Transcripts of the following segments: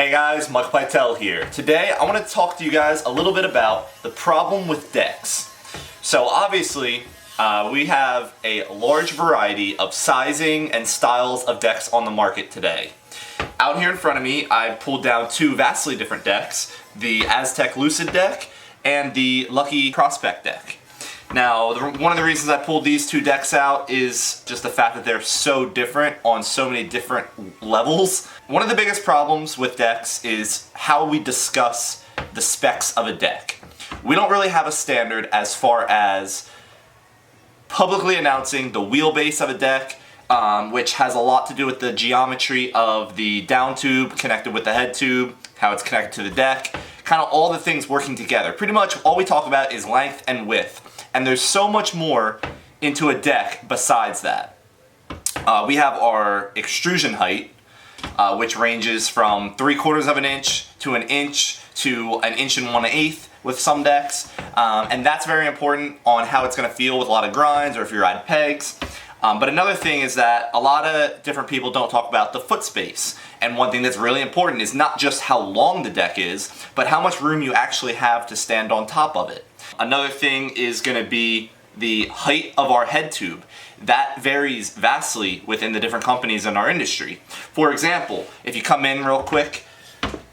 Hey guys, Mike Pytel here. Today I want to talk to you guys a little bit about the problem with decks. So obviously we have a large variety of sizing and styles of decks on the market today. Out here in front of me I pulled down two vastly different decks, the Aztec Lucid deck and the Lucky Prospect deck. Now, one of the reasons I pulled these two decks out is just the fact that they're so different on so many different levels. One of the biggest problems with decks is how we discuss the specs of a deck. We don't really have a standard as far as publicly announcing the wheelbase of a deck, which has a lot to do with the geometry of the down tube connected with the head tube, how it's connected to the deck, kind of all the things working together. Pretty much all we talk about is length and width. And there's so much more into a deck besides that. We have our extrusion height, which ranges from 3/4 of an inch to an inch to an inch and 1/8 with some decks. And that's very important on how it's going to feel with a lot of grinds or if you're adding pegs. But another thing is that a lot of different people don't talk about the foot space. And one thing that's really important is not just how long the deck is, but how much room you actually have to stand on top of it. Another thing is going to be the height of our head tube. That varies vastly within the different companies in our industry. For example, if you come in real quick,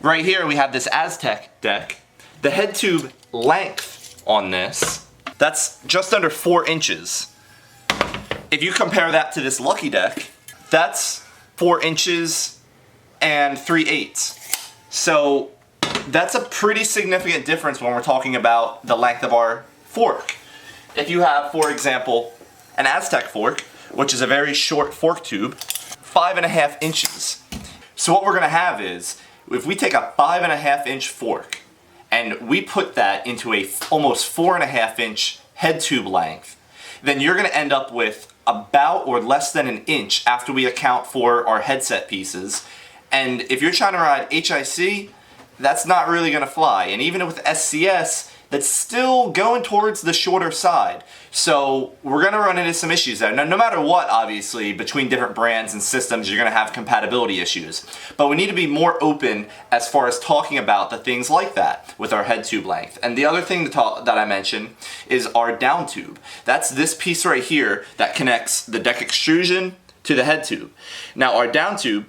right here we have this Aztec deck. The head tube length on this, that's just under 4 inches. If you compare that to this Lucky deck, that's 4 inches and 3/8. So that's a pretty significant difference when we're talking about the length of our fork. If you have, for example, an Aztec fork, which is a very short fork tube, 5.5 inches. So what we're gonna have is, if we take a 5.5 inch fork and we put that into a almost 4.5 inch head tube length, then you're gonna end up with about or less than an inch after we account for our headset pieces. And if you're trying to ride HIC, that's not really gonna fly. And even with SCS, that's still going towards the shorter side. So we're gonna run into some issues there. Now, no matter what, obviously, between different brands and systems, you're gonna have compatibility issues. But we need to be more open as far as talking about the things like that with our head tube length. And the other thing that I mentioned is our down tube. That's this piece right here that connects the deck extrusion to the head tube. Now, our down tube,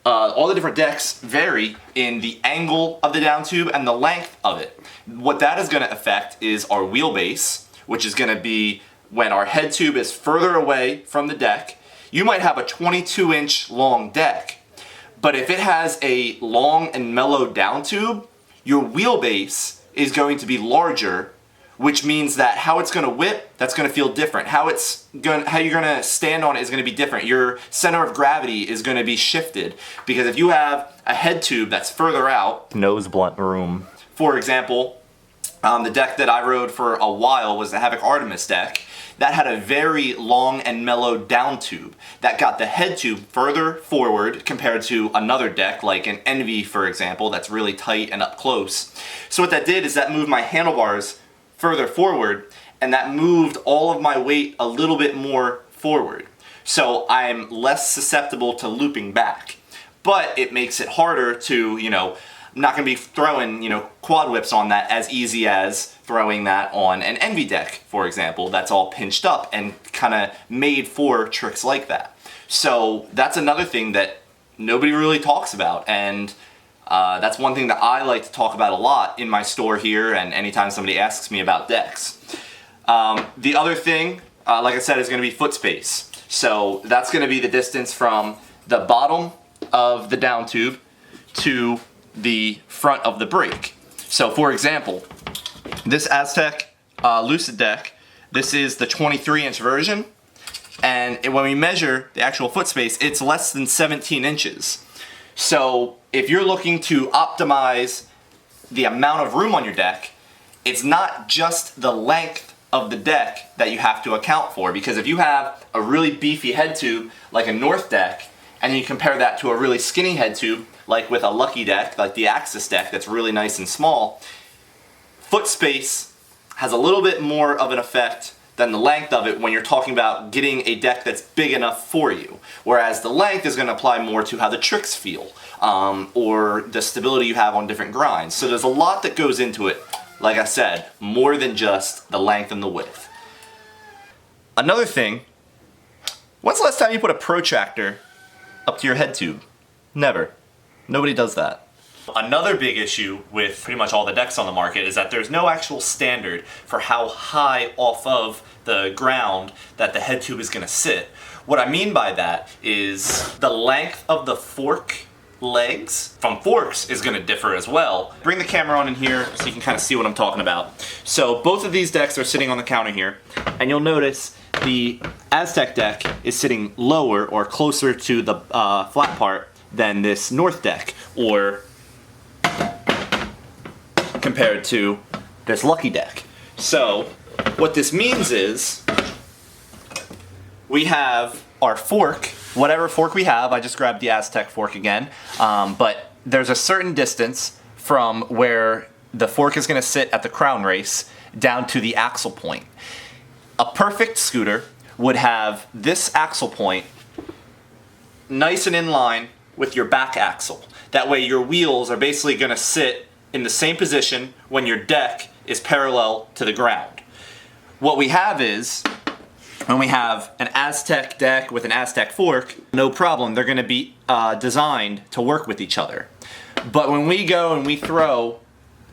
all the different decks vary in the angle of the down tube and the length of it. What that is going to affect is our wheelbase, which is going to be when our head tube is further away from the deck. You might have a 22-inch long deck, but if it has a long and mellow down tube, your wheelbase is going to be larger, which means that how it's going to whip, that's going to feel different. How you're going to stand on it is going to be different. Your center of gravity is going to be shifted, because if you have a head tube that's further out, nose blunt room. For example, the deck that I rode for a while was the Havoc Artemis deck. That had a very long and mellow down tube that got the head tube further forward compared to another deck like an Envy, for example, that's really tight and up close. So what that did is that moved my handlebars further forward, and that moved all of my weight a little bit more forward. So I'm less susceptible to looping back. But it makes it harder to, I'm not going to be throwing, quad whips on that as easy as throwing that on an Envy deck, for example, that's all pinched up and kind of made for tricks like that. So that's another thing that nobody really talks about, and that's one thing that I like to talk about a lot in my store here and anytime somebody asks me about decks. The other thing, like I said, is going to be foot space. So that's going to be the distance from the bottom of the down tube to the front of the brake. So for example, this Aztec Lucid deck, this is the 23-inch version, and when we measure the actual foot space, it's less than 17 inches. So if you're looking to optimize the amount of room on your deck, it's not just the length of the deck that you have to account for, because if you have a really beefy head tube like a North deck, and you compare that to a really skinny head tube like with a Lucky deck, like the Axis deck that's really nice and small, foot space has a little bit more of an effect than the length of it when you're talking about getting a deck that's big enough for you. Whereas the length is going to apply more to how the tricks feel, or the stability you have on different grinds. So there's a lot that goes into it, like I said, more than just the length and the width. Another thing, when's the last time you put a protractor up to your head tube? Never. Nobody does that. Another big issue with pretty much all the decks on the market is that there's no actual standard for how high off of the ground that the head tube is going to sit. What I mean by that is the length of the fork legs from forks is going to differ as well. Bring the camera on in here so you can kind of see what I'm talking about. So both of these decks are sitting on the counter here, and you'll notice the Aztec deck is sitting lower or closer to the flat part than this North deck, or compared to this Lucky deck. So what this means is we have our fork, whatever fork we have. I just grabbed the Aztec fork again, but there's a certain distance from where the fork is going to sit at the crown race down to the axle point. A perfect scooter would have this axle point nice and in line with your back axle. That way your wheels are basically going to sit in the same position when your deck is parallel to the ground. What we have is, when we have an Aztec deck with an Aztec fork, no problem, they're going to be designed to work with each other. But when we go and we throw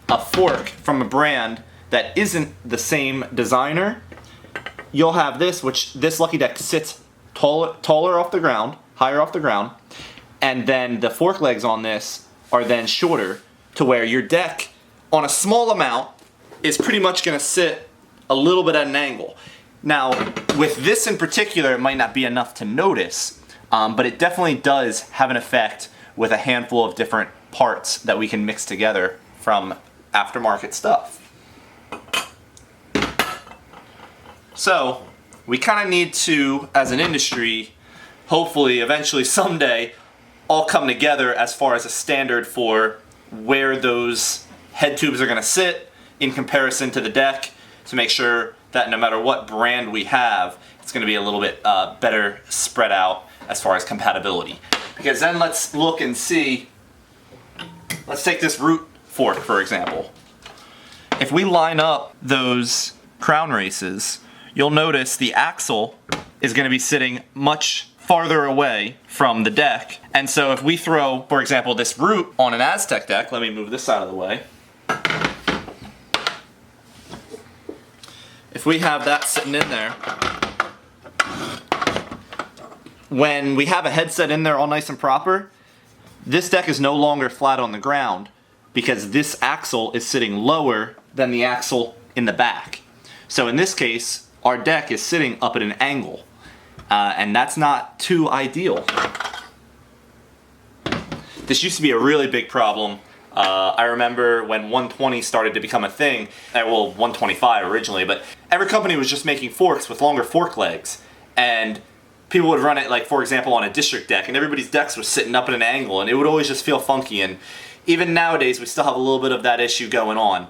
a fork from a brand that isn't the same designer, you'll have this, which this Lucky deck sits taller off the ground, higher off the ground, and then the fork legs on this are then shorter, to where your deck on a small amount is pretty much going to sit a little bit at an angle. Now, with this in particular, it might not be enough to notice, but it definitely does have an effect with a handful of different parts that we can mix together from aftermarket stuff. So, we kind of need to, as an industry, hopefully, eventually, someday, all come together as far as a standard for where those head tubes are going to sit in comparison to the deck, to make sure that no matter what brand we have, it's going to be a little bit better spread out as far as compatibility. Because then let's look and see, let's take this root fork for example. If we line up those crown races, you'll notice the axle is going to be sitting much farther away from the deck. And so if we throw, for example, this root on an Aztec deck, let me move this out of the way. If we have that sitting in there, when we have a headset in there all nice and proper, this deck is no longer flat on the ground because this axle is sitting lower than the axle in the back. So in this case, our deck is sitting up at an angle. And that's not too ideal. This used to be a really big problem. I remember when 120 started to become a thing, well, 125 originally, but every company was just making forks with longer fork legs. And people would run it, like, for example, on a district deck, and everybody's decks were sitting up at an angle, and it would always just feel funky. And even nowadays, we still have a little bit of that issue going on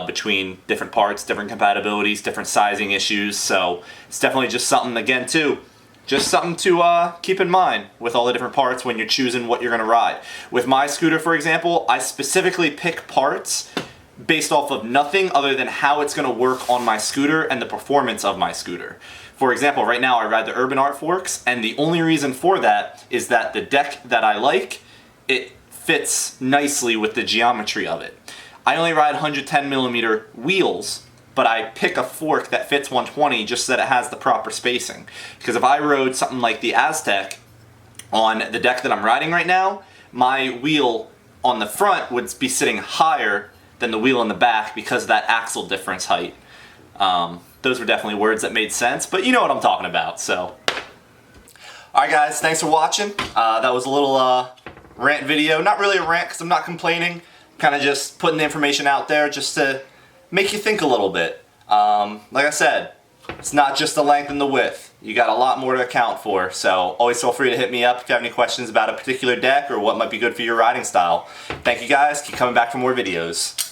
between different parts, different compatibilities, different sizing issues. So it's definitely just something, again, too, just something to keep in mind with all the different parts when you're choosing what you're going to ride. With my scooter, for example, I specifically pick parts based off of nothing other than how it's going to work on my scooter and the performance of my scooter. For example, right now I ride the Urban Art forks, and the only reason for that is that the deck that I like, it fits nicely with the geometry of it. I only ride 110mm wheels, but I pick a fork that fits 120 just so that it has the proper spacing. Because if I rode something like the Aztec on the deck that I'm riding right now, my wheel on the front would be sitting higher than the wheel in the back because of that axle difference height. Those were definitely words that made sense, but you know what I'm talking about, so. Alright guys, thanks for watching. That was a little rant video. Not really a rant because I'm not complaining. Kind of just putting the information out there just to make you think a little bit. Like I said, it's not just the length and the width. You got a lot more to account for, so always feel free to hit me up if you have any questions about a particular deck or what might be good for your riding style. Thank you guys, keep coming back for more videos.